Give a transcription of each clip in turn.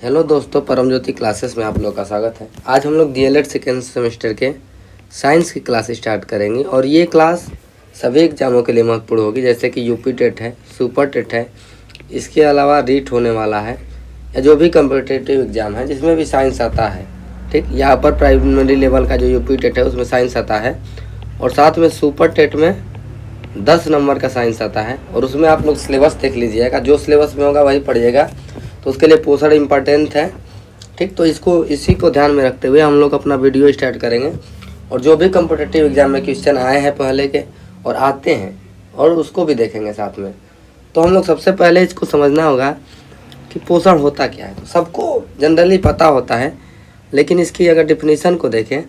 Hello दोस्तों, परमज्योति classes में आप लोग का स्वागत है। आज हम लोग डीएलएड सेकेंड सेमेस्टर के साइंस की क्लास स्टार्ट करेंगे और ये क्लास सभी एग्जामों के लिए महत्वपूर्ण होगी, जैसे कि यूपी टेट है, सुपर टेट है, इसके अलावा रीट होने वाला है या जो भी कम्पिटिटिव एग्ज़ाम है जिसमें भी साइंस आता है। ठीक, यहाँ पर प्राइमरी लेवल का जो यूपी टेट है उसमें साइंस आता है और साथ में सुपर टेट में 10 नंबर का साइंस आता है और उसमें आप लोग सिलेबस देख लीजिएगा, जो सिलेबस में होगा वही पढ़िएगा, तो उसके लिए पोर्शन इम्पोर्टेंट है। ठीक, तो इसी को ध्यान में रखते हुए हम लोग अपना वीडियो स्टार्ट करेंगे और जो भी कम्पिटिटिव एग्जाम में क्वेश्चन आए हैं पहले के और आते हैं और उसको भी देखेंगे साथ में। तो हम लोग सबसे पहले इसको समझना होगा कि पोषण होता क्या है। तो सबको जनरली पता होता है, लेकिन इसकी अगर डिफिनीशन को देखें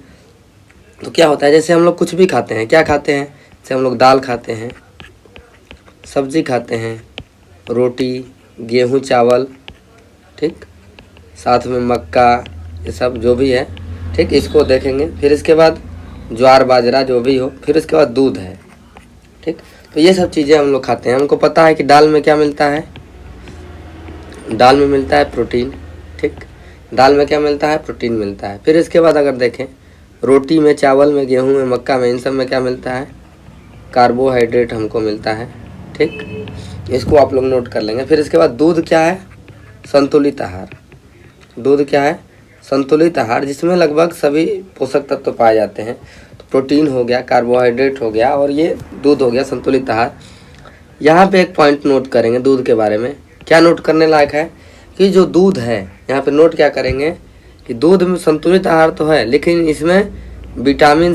तो क्या होता है, जैसे हम लोग कुछ भी खाते हैं, क्या खाते हैं, जैसे हम लोग दाल खाते हैं, सब्जी खाते हैं, रोटी, गेहूँ, चावल, ठीक, साथ में मक्का, ये सब जो भी है, ठीक, इसको देखेंगे। फिर इसके बाद ज्वार बाजरा जो भी हो, फिर इसके बाद दूध है। ठीक, तो ये सब चीज़ें हम लोग खाते हैं। हमको पता है कि दाल में क्या मिलता है, दाल में मिलता है प्रोटीन। ठीक, दाल में क्या मिलता है, प्रोटीन मिलता है। फिर इसके बाद अगर देखें रोटी में, चावल में, गेहूं में, मक्का में, इन सब में क्या मिलता है, कार्बोहाइड्रेट हमको मिलता है। ठीक, इसको आप लोग नोट कर लेंगे। फिर इसके बाद दूध क्या है, संतुलित आहार। दूध क्या है, संतुलित आहार, जिसमें लगभग सभी पोषक तत्व पाए जाते हैं। तो प्रोटीन हो गया, कार्बोहाइड्रेट हो गया और ये दूध हो गया, संतुलित आहार। यहाँ पे एक पॉइंट नोट करेंगे दूध के बारे में। क्या नोट करने लायक है कि जो दूध है, यहाँ पे नोट क्या करेंगे कि दूध में संतुलित आहार तो है, लेकिन इसमें विटामिन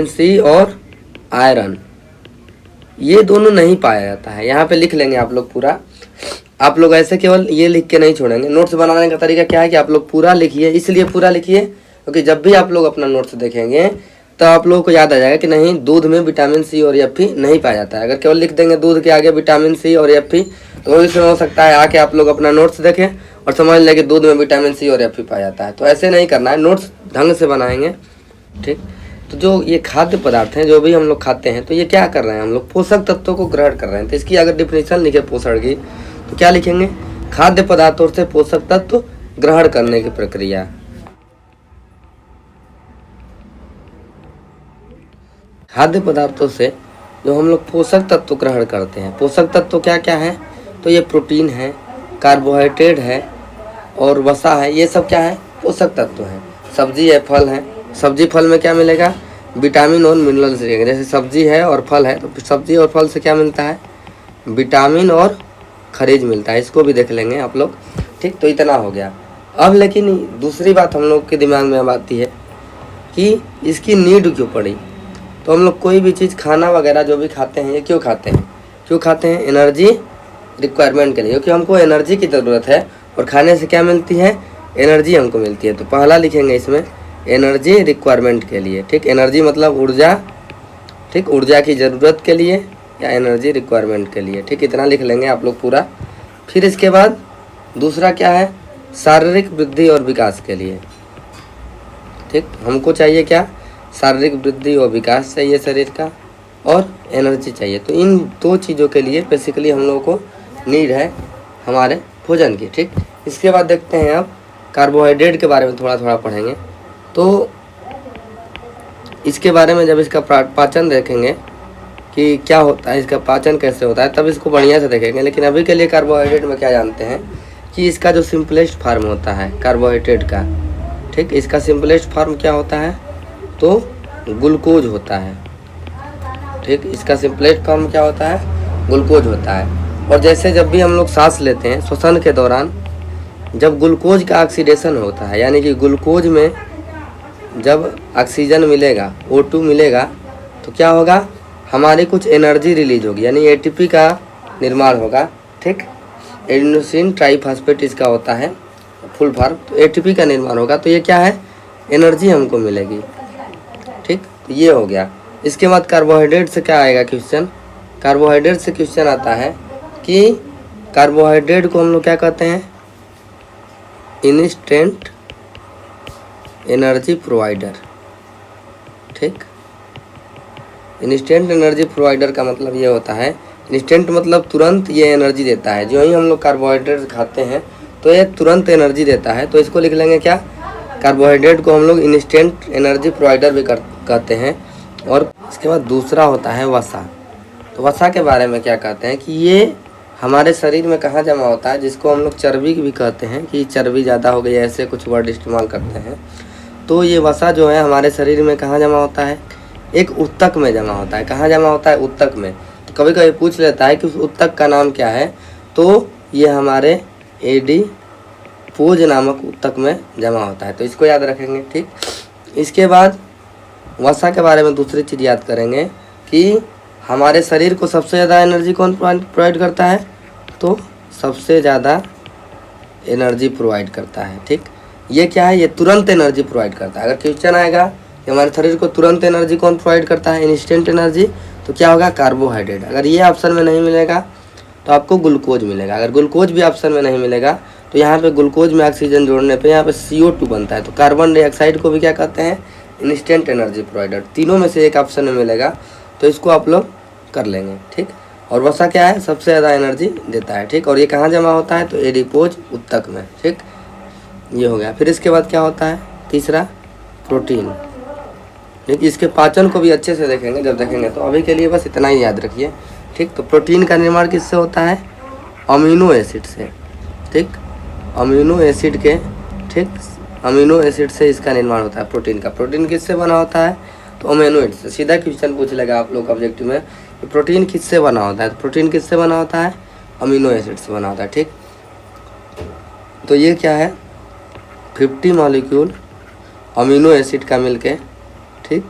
सी और आयरन, ये दोनों नहीं पाया जाता है। यहाँ पे लिख लेंगे आप लोग पूरा। आप लोग ऐसे केवल ये लिख के नहीं छोड़ेंगे। नोट्स बनाने का तरीका क्या है कि आप लोग पूरा लिखिए, इसलिए पूरा लिखिए क्योंकि जब भी आप लोग अपना नोट्स देखेंगे तो आप लोगों को याद आ जाएगा कि नहीं, दूध में विटामिन सी और एफ नहीं पाया जाता है। अगर केवल लिख देंगे दूध के आगे विटामिन सी और एफ, तो वही समय हो सकता है आके आप लोग अपना नोट्स देखें और समझ लें कि दूध में विटामिन सी और एफ पाया जाता है। तो ऐसे नहीं करना है, नोट्स ढंग से बनाएंगे। ठीक, तो जो ये खाद्य पदार्थ हैं, जो भी हम लोग खाते हैं, तो ये क्या कर रहे हैं, हम लोग पोषक तत्वों को ग्रहण कर रहे हैं। तो इसकी अगर डिफिनेशन लिखे पोषण की, तो क्या लिखेंगे, खाद्य पदार्थों से पोषक तत्व ग्रहण करने की प्रक्रिया। खाद्य पदार्थों से जो हम लोग पोषक तत्व ग्रहण करते हैं, पोषक तत्व क्या क्या है, तो ये प्रोटीन है, कार्बोहाइड्रेट है और वसा है। ये सब क्या है, पोषक तत्व है। सब्जी है, फल है, सब्जी फल में क्या मिलेगा, विटामिन और मिनरल्स मिलेंगे। जैसे सब्जी है और फल है, तो सब्जी और फल से क्या मिलता है, विटामिन और खनिज मिलता है। इसको भी देख लेंगे आप लोग। ठीक, तो इतना हो गया। अब लेकिन दूसरी बात हम लोग के दिमाग में अब आती है कि इसकी नीड क्यों पड़ी। तो हम लोग कोई भी चीज़, खाना वगैरह जो भी खाते हैं, ये क्यों खाते हैं, एनर्जी रिक्वायरमेंट के लिए, क्योंकि हमको एनर्जी की ज़रूरत है और खाने से क्या मिलती है, एनर्जी हमको मिलती है। तो पहला लिखेंगे इसमें एनर्जी रिक्वायरमेंट के लिए। ठीक, एनर्जी मतलब ऊर्जा। ठीक, ऊर्जा की ज़रूरत के लिए या एनर्जी रिक्वायरमेंट के लिए। ठीक, इतना लिख लेंगे आप लोग पूरा। फिर इसके बाद दूसरा क्या है, शारीरिक वृद्धि और विकास के लिए। ठीक, हमको चाहिए क्या, शारीरिक वृद्धि और विकास चाहिए शरीर का, और एनर्जी चाहिए। तो इन दो चीज़ों के लिए बेसिकली हम लोगों को नीड है हमारे भोजन की। ठीक, इसके बाद देखते हैं अब कार्बोहाइड्रेट के बारे में थोड़ा थोड़ा पढ़ेंगे। तो इसके बारे में जब इसका पाचन देखेंगे कि क्या होता है, इसका पाचन कैसे होता है, तब इसको बढ़िया से देखेंगे। लेकिन अभी के लिए कार्बोहाइड्रेट में क्या जानते हैं कि इसका जो सिंपलेस्ट फॉर्म होता है कार्बोहाइड्रेट का, ठीक, इसका सिंपलेस्ट फॉर्म क्या होता है, तो ग्लूकोज होता है। ठीक, इसका सिंपलेस्ट फॉर्म क्या होता है, ग्लूकोज होता है। और जैसे जब भी हम लोग सांस लेते हैं, श्वसन के दौरान जब ग्लूकोज का ऑक्सीडेशन होता है, यानी कि ग्लूकोज में जब ऑक्सीजन मिलेगा, O2 मिलेगा, तो क्या होगा, हमारी कुछ एनर्जी रिलीज होगी, यानी ATP का निर्माण होगा। ठीक, एडिनोसिन ट्राइफॉस्फेट इसका होता है फुल फॉर्म। तो ATP का निर्माण होगा, तो ये क्या है, एनर्जी हमको मिलेगी। ठीक, तो ये हो गया। इसके बाद कार्बोहाइड्रेट से क्या आएगा क्वेश्चन, कार्बोहाइड्रेट से क्वेश्चन आता है कि कार्बोहाइड्रेट को हम लोग क्या कहते हैं, इंस्टेंट एनर्जी प्रोवाइडर। ठीक, इंस्टेंट एनर्जी प्रोवाइडर का मतलब ये होता है इंस्टेंट मतलब तुरंत ये एनर्जी देता है। जो ही हम लोग कार्बोहाइड्रेट खाते हैं तो ये तुरंत एनर्जी देता है। तो इसको लिख लेंगे क्या, कार्बोहाइड्रेट को हम लोग इंस्टेंट एनर्जी प्रोवाइडर भी कहते हैं। और इसके बाद दूसरा होता है वसा। तो वसा के बारे में क्या कहते हैं कि ये हमारे शरीर में कहाँ जमा होता है, जिसको हम लोग चर्बी भी कहते हैं कि चर्बी ज़्यादा हो गई, ऐसे कुछ वर्ड इस्तेमाल करते हैं। तो ये वसा जो है हमारे शरीर में कहाँ जमा होता है, एक उत्तक में जमा होता है। कहाँ जमा होता है, उत्तक में। तो कभी कभी पूछ लेता है कि उस उत्तक का नाम क्या है, तो ये हमारे एडिपोज नामक उत्तक में जमा होता है। तो इसको याद रखेंगे, ठीक। इसके बाद वसा के बारे में दूसरी चीज़ याद करेंगे कि हमारे शरीर को सबसे ज़्यादा एनर्जी कौन प्रोवाइड करता है, तो सबसे ज़्यादा एनर्जी प्रोवाइड करता है, ठीक। ये क्या है, ये तुरंत एनर्जी प्रोवाइड करता है। अगर क्वेश्चन आएगा कि हमारे शरीर को तुरंत एनर्जी कौन प्रोवाइड करता है, इंस्टेंट एनर्जी, तो क्या होगा, कार्बोहाइड्रेट। अगर ये ऑप्शन में नहीं मिलेगा तो आपको ग्लूकोज मिलेगा। अगर ग्लूकोज भी ऑप्शन में नहीं मिलेगा तो यहाँ पे ग्लूकोज में ऑक्सीजन जोड़ने पे यहाँ पे CO2 बनता है। तो कार्बन डाइऑक्साइड को भी क्या कहते हैं, इंस्टेंट एनर्जी प्रोवाइडर। तीनों में से एक ऑप्शन में मिलेगा तो इसको आप लोग कर लेंगे, ठीक। और वसा क्या है, सबसे ज़्यादा एनर्जी देता है, ठीक। और ये कहाँ जमा होता है, तो एडिपोज उत्तक में, ठीक। ये हो गया। फिर इसके बाद क्या होता है, तीसरा प्रोटीन, ठीक। इसके पाचन को भी अच्छे से देखेंगे जब देखेंगे। तो अभी के लिए बस इतना ही याद रखिए, ठीक। तो प्रोटीन का निर्माण किससे होता है, अमीनो एसिड से, ठीक। अमीनो एसिड के, ठीक, अमीनो एसिड से इसका निर्माण होता है प्रोटीन का। प्रोटीन किससे बना होता है, तो अमीनो एसिड से। सीधा क्वेश्चन पूछ लेगा आप लोग ऑब्जेक्टिव में, तो प्रोटीन किससे बना होता है, तो प्रोटीन किससे बना होता है, अमीनो एसिड से बना होता है, ठीक। तो ये क्या है, 50 मॉलिक्यूल अमीनो एसिड का मिलके, ठीक,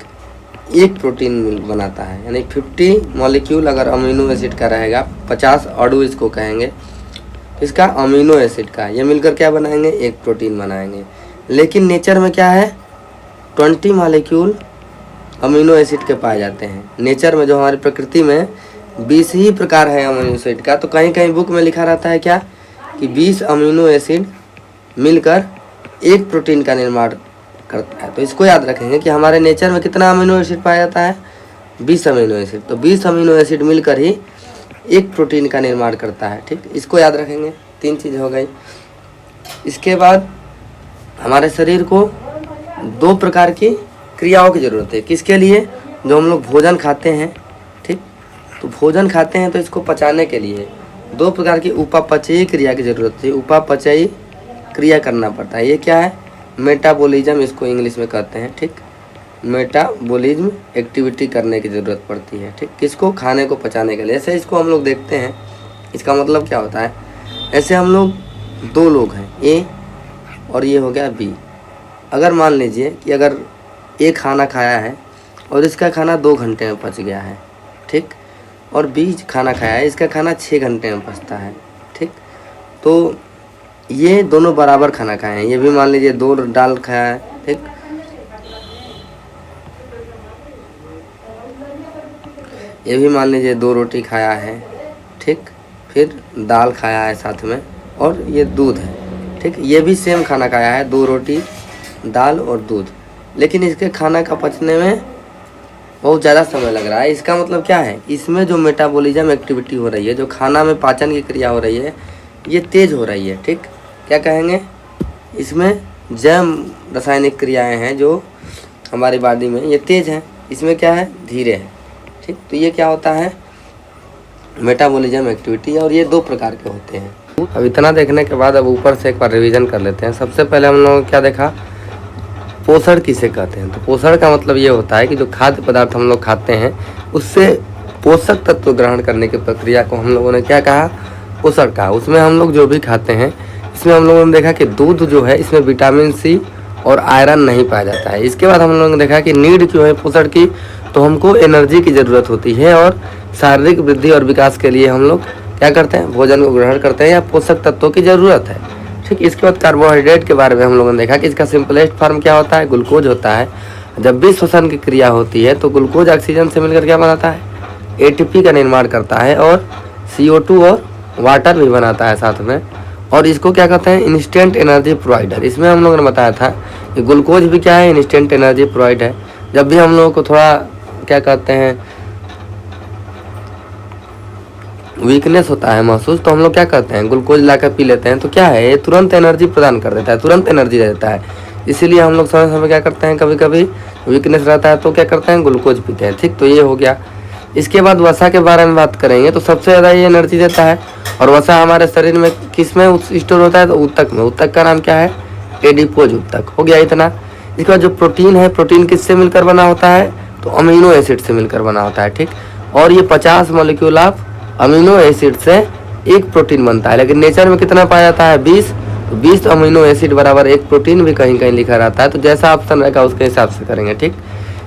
एक प्रोटीन बनाता है। यानी 50 मॉलिक्यूल अगर अमीनो एसिड का रहेगा, 50 अणु इसको कहेंगे, इसका अमीनो एसिड का, ये मिलकर क्या बनाएंगे, एक प्रोटीन बनाएंगे। लेकिन नेचर में क्या है, 20 मॉलिक्यूल अमीनो एसिड के पाए जाते हैं। नेचर में, जो हमारी प्रकृति में 20 ही प्रकार है अमीनो एसिड का। तो कहीं कहीं बुक में लिखा रहता है क्या, कि 20 अमीनो एसिड मिलकर एक प्रोटीन का निर्माण करता है। तो इसको याद रखेंगे कि हमारे नेचर में कितना अमीनो एसिड पाया जाता है, 20 अमीनो एसिड। तो 20 अमीनो एसिड मिलकर ही एक प्रोटीन का निर्माण करता है, ठीक। इसको याद रखेंगे। 3 चीज़ हो गई। इसके बाद हमारे शरीर को 2 प्रकार की क्रियाओं की ज़रूरत है। किसके लिए, जो हम लोग भोजन खाते हैं, ठीक। तो भोजन खाते हैं तो इसको पचाने के लिए 2 प्रकार की उपापचयी क्रिया की ज़रूरत है। उपापचयी क्रिया करना पड़ता है। ये क्या है, मेटाबॉलिज्म इसको इंग्लिश में कहते हैं, ठीक। मेटाबॉलिज्म एक्टिविटी करने की ज़रूरत पड़ती है, ठीक। किसको, खाने को पचाने के लिए। ऐसे इसको हम लोग देखते हैं, इसका मतलब क्या होता है, ऐसे हम लोग 2 लोग हैं, ए और ये हो गया बी। अगर मान लीजिए कि अगर ए खाना खाया है और इसका खाना 2 घंटे में पच गया है, ठीक। और बी खाना खाया है, इसका खाना 6 घंटे में पचता है, ठीक। तो ये दोनों बराबर खाना खाए हैं। ये भी मान लीजिए 2 दाल खाया है, ठीक। ये भी मान लीजिए 2 रोटी खाया है, ठीक। फिर दाल खाया है साथ में, और ये दूध है, ठीक। ये भी सेम खाना खाया है, 2 रोटी, दाल और दूध। लेकिन इसके खाना का पचने में बहुत ज़्यादा समय लग रहा है। इसका मतलब क्या है, इसमें जो मेटाबॉलिज्म एक्टिविटी हो रही है, जो खाना में पाचन की क्रिया हो रही है, ये तेज़ हो रही है, ठीक। क्या कहेंगे, इसमें जैव रासायनिक क्रियाएं हैं जो हमारी बॉडी में, ये तेज़ हैं। इसमें क्या है, धीरे है, ठीक। तो ये क्या होता है, मेटाबॉलिज्म एक्टिविटी। और ये 2 प्रकार के होते हैं। अब इतना देखने के बाद अब ऊपर से एक बार रिवीजन कर लेते हैं। सबसे पहले हम लोगों ने क्या देखा, पोषण किसे कहते हैं। तो पोषण का मतलब ये होता है कि जो खाद्य पदार्थ हम लोग खाते हैं उससे पोषक तत्व ग्रहण करने की प्रक्रिया को हम लोगों ने क्या कहा, पोषण कहा। उसमें हम लोग जो भी खाते हैं, इसमें हम लोगों ने देखा कि दूध जो है, इसमें विटामिन सी और आयरन नहीं पाया जाता है। इसके बाद हम लोगों ने देखा कि नीड जो है पोषण की, तो हमको एनर्जी की ज़रूरत होती है और शारीरिक वृद्धि और विकास के लिए हम लोग क्या करते हैं, भोजन को ग्रहण करते हैं या पोषक तत्वों की ज़रूरत है, ठीक। इसके बाद कार्बोहाइड्रेट के बारे में हम लोगों ने देखा कि इसका सिंपलेस्ट फॉर्म क्या होता है, ग्लूकोज होता है। जब भी श्वसन की क्रिया होती है तो ग्लूकोज ऑक्सीजन से मिलकर क्या बनाता है, ATP का निर्माण करता है और CO2 और वाटर भी बनाता है साथ में। और इसको क्या कहते हैं, इंस्टेंट एनर्जी प्रोवाइडर। इसमें हम लोगों ने बताया था कि ग्लूकोज भी क्या है, इंस्टेंट एनर्जी प्रोवाइड है। जब भी हम लोगों को थोड़ा क्या कहते हैं, वीकनेस होता है महसूस, तो हम लोग क्या करते हैं, ग्लूकोज लाकर पी लेते हैं। तो क्या है, ये तुरंत एनर्जी प्रदान कर देता है, तुरंत एनर्जी दे देता है। इसीलिए हम लोग समय समय क्या करते हैं, कभी कभी वीकनेस रहता है तो क्या करते हैं, ग्लूकोज पीते हैं। ठीक, तो ये हो गया। इसके बाद वसा के बारे में बात करेंगे तो सबसे ज़्यादा ये एनर्जी देता है। और वसा हमारे शरीर में किस में स्टोर होता है, तो ऊतक में। ऊतक का नाम क्या है, एडिपोज ऊतक। हो गया इतना। इसके बाद जो प्रोटीन है, प्रोटीन किससे मिलकर बना होता है, तो अमीनो एसिड से मिलकर बना होता है। ठीक, और ये 50 मॉलिक्यूल ऑफ अमीनो एसिड से एक प्रोटीन बनता है। लेकिन नेचर में कितना पाया जाता है, 20। तो 20 अमीनो एसिड बराबर एक प्रोटीन भी कहीं कहीं लिखा रहता है। तो जैसा ऑप्शन रहेगा उसके हिसाब से करेंगे। ठीक,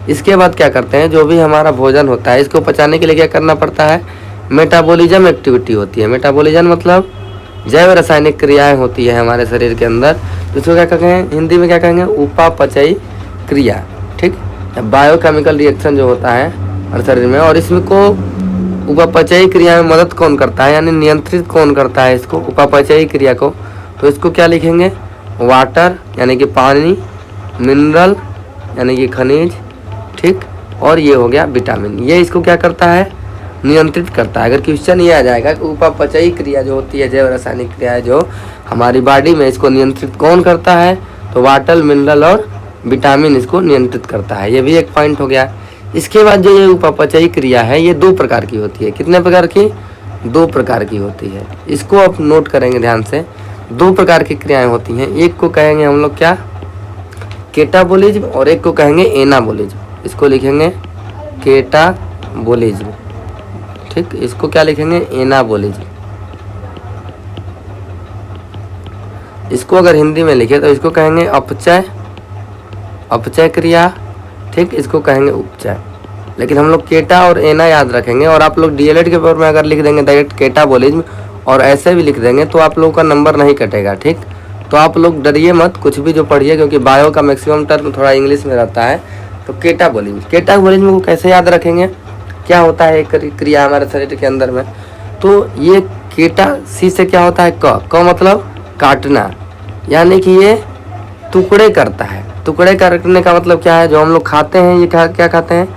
इसके बाद क्या करते हैं, जो भी हमारा भोजन होता है इसको पचाने के लिए क्या करना पड़ता है, मेटाबॉलिज्म एक्टिविटी होती है। मेटाबॉलिज्म मतलब जैव रासायनिक क्रियाएं होती है हमारे शरीर के अंदर। तो इसको क्या कहेंगे, हिंदी में क्या कहेंगे, उपापचयी क्रिया। ठीक, बायोकेमिकल रिएक्शन जो होता है हमारे शरीर में। और इसमें को उपापचयी क्रिया में मदद कौन करता है, यानी नियंत्रित कौन करता है इसको, उपापचयी क्रिया को। तो इसको क्या लिखेंगे, वाटर यानी कि पानी, मिनरल यानी कि खनिज, ठीक, और ये हो गया विटामिन। ये इसको क्या करता है, नियंत्रित करता है। अगर क्वेश्चन ये आ जाएगा कि उपापचयी क्रिया जो होती है, जैव रासायनिक क्रिया जो हमारी बॉडी में, इसको नियंत्रित कौन करता है, तो वाटर, मिनरल और विटामिन इसको नियंत्रित करता है। ये भी एक पॉइंट हो गया। इसके बाद जो ये उपापचयी क्रिया है ये 2 प्रकार की होती है। कितने प्रकार की, 2 प्रकार की होती है। इसको आप नोट करेंगे ध्यान से। 2 प्रकार की क्रियाएं होती हैं। एक को कहेंगे हम लोग क्या, केटाबोलिज्म, और एक को कहेंगे एनाबोलिज्म। इसको लिखेंगे केटाबोलिज्म। ठीक, इसको क्या लिखेंगे, एनाबोलिज्म। इसको अगर हिंदी में लिखे तो इसको कहेंगे अपचय, अपचय क्रिया। ठीक, इसको कहेंगे उपचय। लेकिन हम लोग केटा और एना याद रखेंगे। और आप लोग डीएलएड के पेपर में अगर लिख देंगे डायरेक्ट केटाबोलिज्म और ऐसे भी लिख देंगे तो आप लोगों का नंबर नहीं कटेगा। ठीक, तो आप लोग डरिए मत, कुछ भी जो पढ़िए, क्योंकि बायो का मैक्सिमम टर्म थोड़ा इंग्लिश में रहता है। तो केटाबोलिज्म, केटाबोलिज्म को कैसे याद रखेंगे, क्या होता है एक क्रिया हमारे शरीर के अंदर में। तो ये केटा सी से क्या होता है, क मतलब काटना, यानी कि ये टुकड़े करता है। टुकड़े करने का मतलब क्या है, जो हम लोग खाते हैं ये क्या खाते हैं,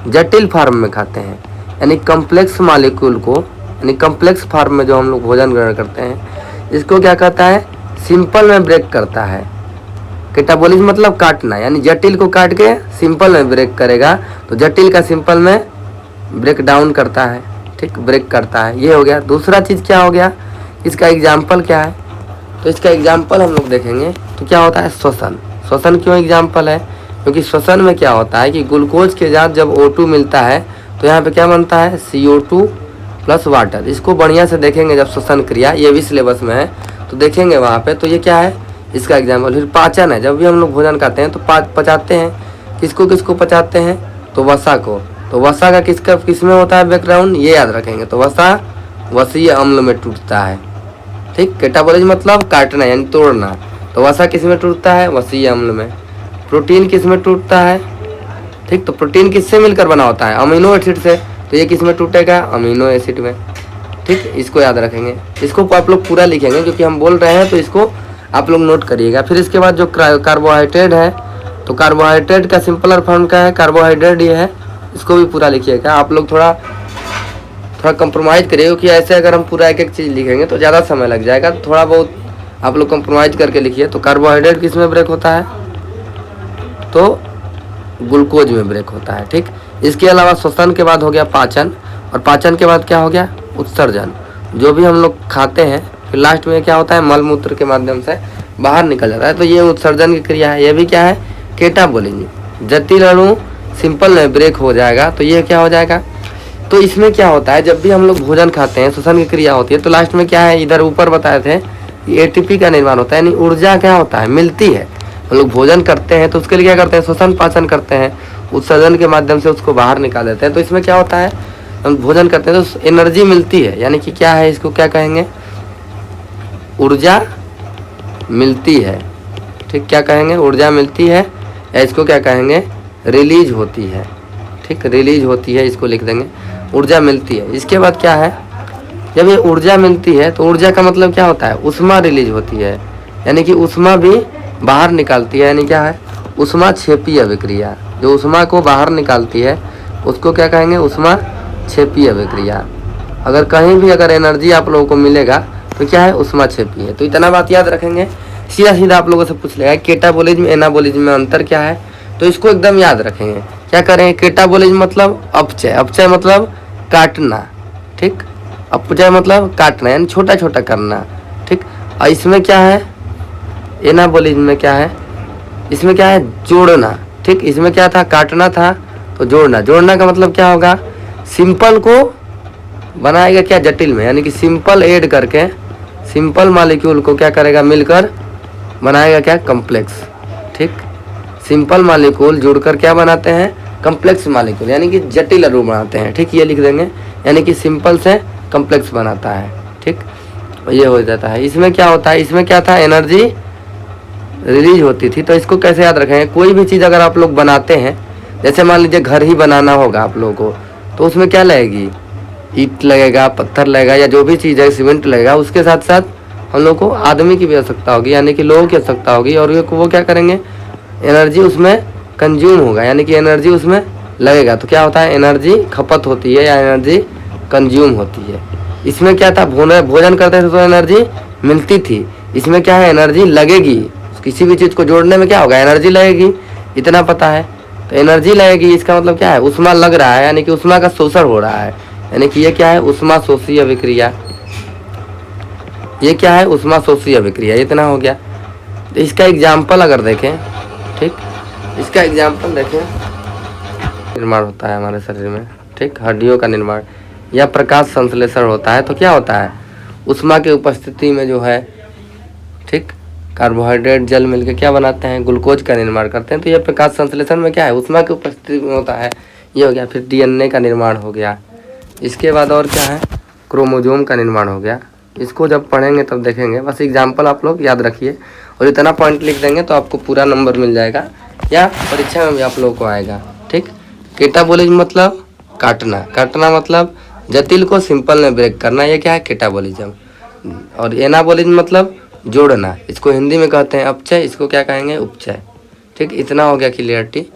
जटिल फॉर्म में खाते हैं, यानी कम्प्लेक्स मॉलिक्यूल को, यानी कम्प्लेक्स फॉर्म में जो हम लोग भोजन ग्रहण करते हैं इसको क्या कहता है, सिंपल में ब्रेक करता है। केटाबोलिज्म मतलब काटना, यानी जटिल को काट के सिंपल में ब्रेक करेगा। तो जटिल का सिंपल में ब्रेक डाउन करता है। ठीक, ब्रेक करता है। ये हो गया। दूसरा चीज़ क्या हो गया, इसका एग्जाम्पल क्या है, तो इसका एग्जाम्पल हम लोग देखेंगे तो क्या होता है, श्वसन। श्वसन क्यों एग्जाम्पल है, क्योंकि श्वसन में क्या होता है कि ग्लूकोज के साथ जब O2 मिलता है तो यहाँ पे क्या बनता है, CO2 प्लस वाटर। इसको बढ़िया से देखेंगे जब श्वसन क्रिया, ये भी सिलेबस में है तो देखेंगे वहाँ पे। तो ये क्या है, इसका एग्जाम्पल। फिर पाचन है, जब भी हम लोग भोजन खाते हैं तो पचाते हैं, किसको किसको पचाते हैं, तो वसा को। तो वसा का किस में होता है बैकग्राउंड, ये याद रखेंगे। तो वसा वसीय अम्ल में टूटता है। ठीक, केटाबोलिज्म मतलब काटना यानी तोड़ना। तो वसा किस में टूटता है, वसीय अम्ल में। प्रोटीन किस में टूटता है, ठीक, तो प्रोटीन किससे मिलकर बना होता है, अमीनो एसिड से। तो ये किस में टूटेगा, अमीनो एसिड में। ठीक, इसको याद रखेंगे। इसको आप लोग पूरा लिखेंगे क्योंकि हम बोल रहे हैं, तो इसको आप लोग नोट करिएगा। फिर इसके बाद जो कार्बोहाइड्रेट है, तो कार्बोहाइड्रेट का सिंपलर फॉर्म क्या है, कार्बोहाइड्रेट ये है, इसको भी पूरा लिखिएगा। आप लोग थोड़ा कंप्रोमाइज़ करिए, क्योंकि ऐसे अगर हम पूरा एक एक चीज़ लिखेंगे तो ज़्यादा समय लग जाएगा। थोड़ा बहुत आप लोग कंप्रोमाइज़ करके लिखिए। तो कार्बोहाइड्रेट किस में ब्रेक होता है, तो ग्लूकोज में ब्रेक होता है। ठीक, इसके अलावा श्वसन के बाद हो गया पाचन, और पाचन के बाद क्या हो गया, उत्सर्जन। जो भी हम लोग खाते हैं फिर लास्ट में क्या होता है, मल मूत्र के माध्यम से बाहर निकल जाता है। तो ये उत्सर्जन की क्रिया है। ये भी क्या है, केटाबोलिज्म। जटिल अणु सिंपल में ब्रेक हो जाएगा तो ये क्या हो जाएगा। तो इसमें क्या होता है, जब भी हम लोग भोजन खाते हैं, श्वसन की क्रिया होती है, तो लास्ट में क्या है, इधर ऊपर बताए थे कि एटीपी का निर्माण होता है, यानी ऊर्जा क्या होता है, मिलती है। हम लोग भोजन करते हैं तो उसके लिए क्या करते हैं, श्वसन पाचन करते हैं, उत्सर्जन के माध्यम से उसको बाहर निकाल देते हैं। तो इसमें क्या होता है, हम भोजन करते हैं तो एनर्जी मिलती है, यानी कि क्या है, इसको क्या कहेंगे, ऊर्जा मिलती है। ठीक, क्या कहेंगे, ऊर्जा मिलती है, या इसको क्या कहेंगे, रिलीज होती है। ठीक, रिलीज होती है, इसको लिख देंगे, ऊर्जा मिलती है। इसके बाद क्या है, जब ये ऊर्जा मिलती है तो ऊर्जा का मतलब क्या होता है, उष्मा रिलीज होती है, यानी कि उष्मा भी बाहर निकालती है। यानी क्या है, उष्मा क्षेपीय अभिक्रिया। जो उष्मा को बाहर निकालती है उसको क्या कहेंगे, उष्मा क्षेपीय अभिक्रिया। अगर कहीं भी अगर एनर्जी आप लोगों को मिलेगा तो क्या है, ऊष्माक्षेपी है। तो इतना बात याद रखेंगे। सीधा सीधा आप लोगों से पूछ लेगा केटाबोलिज्म एनाबोलिज्म में अंतर क्या है, तो इसको एकदम याद रखेंगे। क्या करें, केटाबोलिज्म मतलब अपचय, अपचय मतलब काटना, ठीक, अपचय मतलब काटना यानी छोटा छोटा करना, ठीक। और इसमें क्या है, एनाबोलिज्म में क्या है, इसमें क्या है, जोड़ना, ठीक। इसमें क्या था, काटना था तो जोड़ना, जोड़ना का मतलब क्या होगा, सिंपल को बनाएगा क्या जटिल में, यानी कि सिंपल ऐड करके सिंपल मॉलिक्यूल को क्या करेगा, मिलकर बनाएगा क्या, कॉम्प्लेक्स, ठीक। सिंपल मॉलिक्यूल जुड़कर क्या बनाते हैं, कॉम्प्लेक्स मॉलिक्यूल यानी कि जटिल अणु बनाते हैं, ठीक। ये लिख देंगे, यानी कि सिंपल से कॉम्प्लेक्स बनाता है, ठीक। ये हो जाता है। इसमें क्या होता है, इसमें क्या था, एनर्जी रिलीज होती थी। तो इसको कैसे याद रखेंगे, कोई भी चीज़ अगर आप लोग बनाते हैं, जैसे मान लीजिए घर ही बनाना होगा आप लोगों को, तो उसमें क्या लगेगी, ईंट लगेगा, पत्थर लगेगा, या जो भी चीज़ है, सीमेंट लगेगा। उसके साथ साथ हम लोग को आदमी की भी आवश्यकता होगी, यानी कि लोगों की आवश्यकता होगी, और वो क्या करेंगे, एनर्जी उसमें कंज्यूम होगा, यानी कि एनर्जी उसमें लगेगा। तो क्या होता है, एनर्जी खपत होती है या एनर्जी कंज्यूम होती है। इसमें क्या था, भोजन करते थे तो एनर्जी मिलती थी। इसमें क्या है, एनर्जी लगेगी, किसी भी चीज़ को जोड़ने में क्या होगा, एनर्जी लगेगी, इतना पता है। तो एनर्जी लगेगी, इसका मतलब क्या है, उष्मा लग रहा है, यानी कि उष्मा का शोषण हो रहा है, यानी कि ये क्या है, उष्मा शोषी अभिक्रिया। ये क्या है, उष्मा शोषी अभिक्रिया, इतना हो गया। तो इसका एग्जाम्पल अगर देखें, ठीक, इसका एग्जाम्पल देखें, निर्माण होता है हमारे शरीर में, ठीक, हड्डियों का निर्माण या प्रकाश संश्लेषण होता है। तो क्या होता है, उष्मा की उपस्थिति में जो है, ठीक, कार्बोहाइड्रेट जल मिलकर क्या बनाते हैं, ग्लूकोज का निर्माण करते हैं। तो ये प्रकाश संश्लेषण में क्या है, उष्मा की उपस्थिति में होता है, ये हो गया। फिर डीएनए का निर्माण हो गया। इसके बाद और क्या है, क्रोमोजोम का निर्माण हो गया। इसको जब पढ़ेंगे तब देखेंगे, बस एग्जाम्पल आप लोग याद रखिए और इतना पॉइंट लिख देंगे तो आपको पूरा नंबर मिल जाएगा, या परीक्षा में भी आप लोगों को आएगा, ठीक। केटाबोलिज्म मतलब काटना, काटना मतलब जटिल को सिंपल में ब्रेक करना, ये क्या है, केटाबोलिज्म। और एनाबोलिज्म मतलब जोड़ना, इसको हिंदी में कहते हैं अपचय, इसको क्या कहेंगे, उपचय, ठीक। इतना हो गया क्लियरिटी।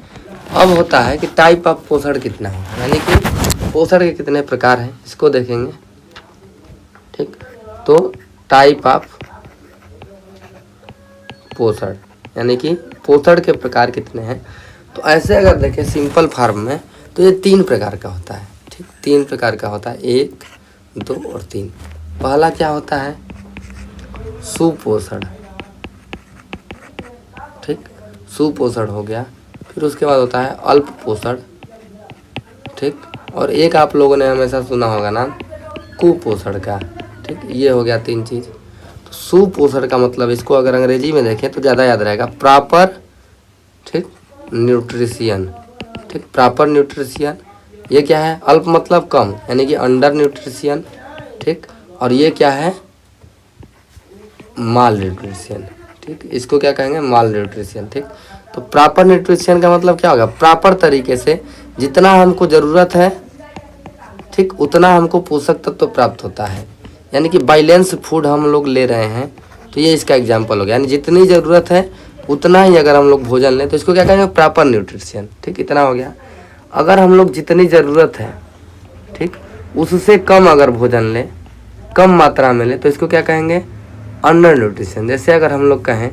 अब होता है कि टाइप ऑफ पोषण कितना है, यानी कि पोषण के कितने प्रकार हैं, इसको देखेंगे, ठीक। तो टाइप ऑफ पोषण, यानी कि पोषण के प्रकार कितने हैं। तो ऐसे अगर देखें सिंपल फॉर्म में, तो ये 3 प्रकार का होता है, ठीक। 3 प्रकार का होता है, 1, 2 और 3। पहला क्या होता है, सुपोषण, ठीक, सुपोषण हो गया। फिर उसके बाद होता है अल्प पोषण, ठीक। और एक आप लोगों ने हमेशा सुना होगा नाम कुपोषण का, ठीक। ये हो गया 3 चीज़। तो सुपोषण का मतलब, इसको अगर अंग्रेजी में देखें तो ज़्यादा याद रहेगा, प्रॉपर, ठीक, न्यूट्रिशियन, ठीक, प्रॉपर न्यूट्रिशियन। ये क्या है, अल्प मतलब कम, यानी कि अंडर न्यूट्रिशियन, ठीक। और ये क्या है, माल न्यूट्रिशन, ठीक। इसको क्या कहेंगे, माल न्यूट्रिशन, ठीक। तो प्रॉपर न्यूट्रिशन का मतलब क्या होगा, प्रॉपर तरीके से जितना हमको ज़रूरत है, ठीक, उतना हमको पोषक तत्व प्राप्त होता है, यानी कि बैलेंस फूड हम लोग ले रहे हैं। तो ये इसका एग्जाम्पल हो गया, यानी जितनी ज़रूरत है उतना ही अगर हम लोग भोजन लें तो इसको क्या कहेंगे, प्रॉपर न्यूट्रिशन, ठीक। इतना हो गया। अगर हम लोग जितनी ज़रूरत है, ठीक, उससे कम अगर भोजन लें, कम मात्रा में लें, तो इसको क्या कहेंगे, अंडर न्यूट्रिशन। जैसे अगर हम लोग कहें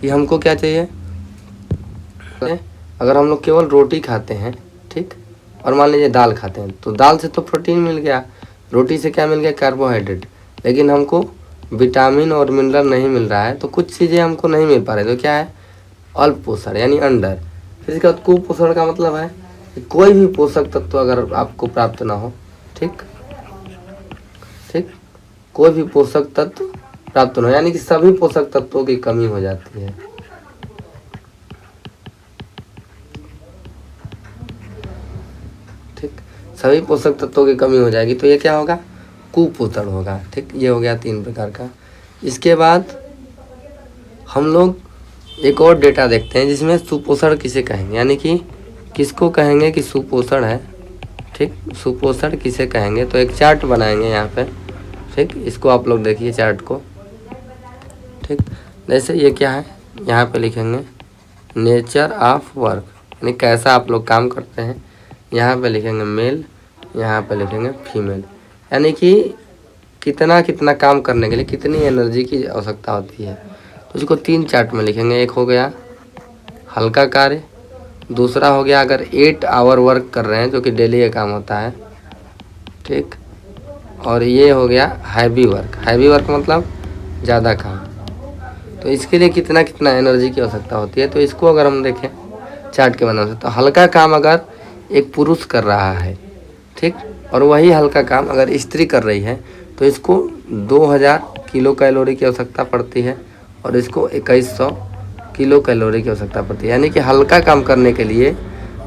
कि हमको क्या चाहिए, अगर हम लोग केवल रोटी खाते हैं, ठीक, और मान लीजिए दाल खाते हैं, तो दाल से तो प्रोटीन मिल गया, रोटी से क्या मिल गया, कार्बोहाइड्रेट, लेकिन हमको विटामिन और मिनरल नहीं मिल रहा है, तो कुछ चीज़ें हमको नहीं मिल पा रही, तो क्या है, अल्प पोषण यानी अंडर। फिर इसके बाद कुपोषण का मतलब है कि कोई भी पोषक तत्व अगर आपको प्राप्त ना हो, ठीक, ठीक, कोई भी पोषक तत्व प्राप्त ना हो, यानी कि सभी पोषक तत्वों की कमी हो जाती है, ठीक, सभी पोषक तत्वों की कमी हो जाएगी, तो ये क्या होगा, कुपोषण होगा, ठीक। ये हो गया 3 प्रकार का। इसके बाद हम लोग एक और डेटा देखते हैं जिसमें सुपोषण किसे कहेंगे, यानी कि किसको कहेंगे कि सुपोषण है, ठीक, सुपोषण किसे कहेंगे। तो एक चार्ट बनाएंगे यहाँ पे, ठीक, इसको आप लोग देखिए चार्ट को, ठीक। जैसे ये क्या है, यहाँ पे लिखेंगे नेचर ऑफ वर्क, यानी कैसा आप लोग काम करते हैं। यहाँ पे लिखेंगे मेल, यहाँ पे लिखेंगे फीमेल, यानी कि कितना कितना काम करने के लिए कितनी एनर्जी की आवश्यकता होती है। तो इसको 3 चार्ट में लिखेंगे। एक हो गया हल्का कार्य, दूसरा हो गया अगर 8 आवर वर्क कर रहे हैं जो कि डेली का काम होता है, ठीक। और ये हो गया हैवी वर्क। हैवी वर्क मतलब ज़्यादा काम। तो इसके लिए कितना कितना एनर्जी की आवश्यकता होती है। तो इसको अगर हम देखें चार्ट के माध्यम से, तो हल्का काम अगर एक पुरुष कर रहा है, ठीक, और वही हल्का काम अगर स्त्री कर रही है तो इसको 2000 किलो कैलोरी की आवश्यकता पड़ती है और इसको 2100 किलो कैलोरी की आवश्यकता पड़ती है। यानी कि हल्का काम करने के लिए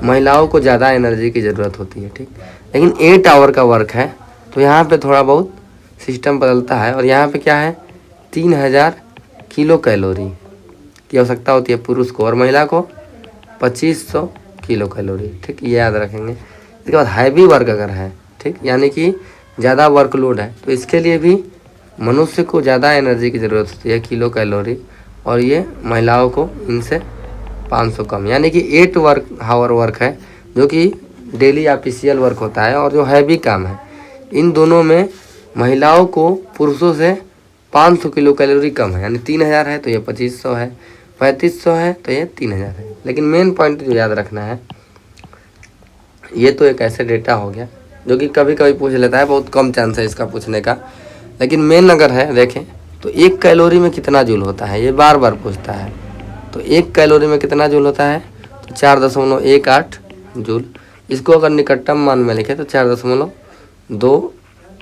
महिलाओं को ज़्यादा एनर्जी की ज़रूरत होती है, ठीक। लेकिन 8 आवर का वर्क है तो यहाँ पे थोड़ा बहुत सिस्टम बदलता है और यहाँ पे क्या है 3000 किलो कैलोरी की आवश्यकता होती है पुरुष को और महिला को 2500 किलो कैलोरी, ठीक, ये याद रखेंगे। इसके बाद हैवी वर्क अगर है, ठीक, यानी कि ज़्यादा वर्कलोड है तो इसके लिए भी मनुष्य को ज़्यादा एनर्जी की ज़रूरत होती है किलो कैलोरी और ये महिलाओं को इनसे 500 कम। यानी कि 8 आवर वर्क है जो कि डेली ऑफिशियल वर्क होता है और जो हैवी काम है इन दोनों में महिलाओं को पुरुषों से 500 किलो कैलोरी कम है। यानी 3000 है तो ये 2500 है, 3500 है तो ये 3000 है। लेकिन मेन पॉइंट जो याद रखना है, ये तो एक ऐसे डेटा हो गया जो कि कभी कभी पूछ लेता है, बहुत कम चांस है इसका पूछने का। लेकिन मेन अगर है देखें तो 1 कैलोरी में कितना जूल होता है, ये बार बार पूछता है। तो 1 कैलोरी में कितना जूल होता है तो 4.18 जूल। इसको अगर निकटतम मान में लिखे तो 4.2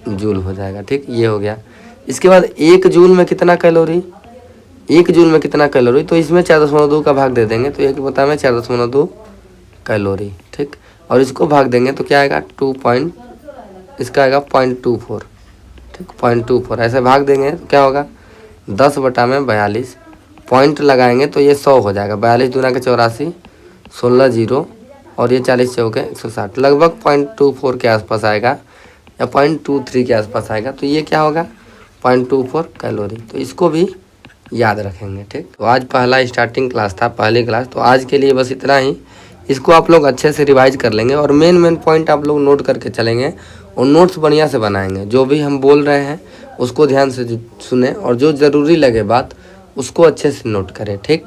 जूल हो जाएगा, ठीक, ये हो गया। इसके बाद 1 जूल में कितना कैलोरी, 1 जूल में कितना कैलोरी, तो इसमें 4.2 का भाग दे देंगे तो 1 बटा में 4.2 कैलोरी, ठीक। और इसको भाग देंगे तो क्या आएगा इसका आएगा 0.24, ठीक, 0.24 ऐसे भाग देंगे तो क्या होगा 10 बटा में 42 पॉइंट लगाएंगे तो ये 100 हो जाएगा। 42 दूना के 84, 16 जीरो और ये 40 चौके 160, लगभग 0.24 के आसपास आएगा या 0.23 के आसपास आएगा। तो ये क्या होगा 0.24 कैलोरी। तो इसको भी याद रखेंगे, ठीक। तो आज पहला स्टार्टिंग क्लास था, पहली क्लास। तो आज के लिए बस इतना ही। इसको आप लोग अच्छे से रिवाइज कर लेंगे और मेन पॉइंट आप लोग नोट करके चलेंगे और नोट्स बढ़िया से बनाएंगे। जो भी हम बोल रहे हैं उसको ध्यान से सुने और जो ज़रूरी लगे बात उसको अच्छे से नोट करें, ठीक।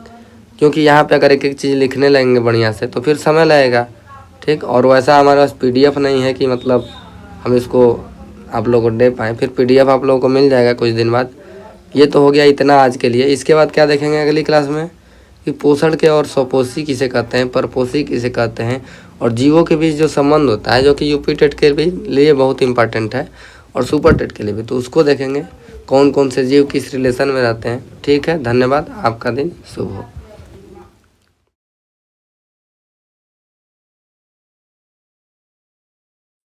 क्योंकि यहाँ पे अगर एक एक चीज़ लिखने लगेंगे बढ़िया से तो फिर समय लगेगा, ठीक। और वैसा हमारे पास PDF नहीं है कि मतलब हम इसको आप लोगों को दे पाएँ। फिर PDF आप लोगों को मिल जाएगा कुछ दिन बाद। ये तो हो गया इतना आज के लिए। इसके बाद क्या देखेंगे अगली क्लास में कि पोषण के और स्वपोषी किसे कहते हैं, परपोषी किसे कहते हैं और जीवों के बीच जो संबंध होता है जो कि यूपी टेट के भी लिए बहुत इंपॉर्टेंट है और सुपर टेट के लिए भी, तो उसको देखेंगे कौन कौन से जीव किस रिलेशन में रहते हैं, ठीक है। धन्यवाद, आपका दिन शुभ हो।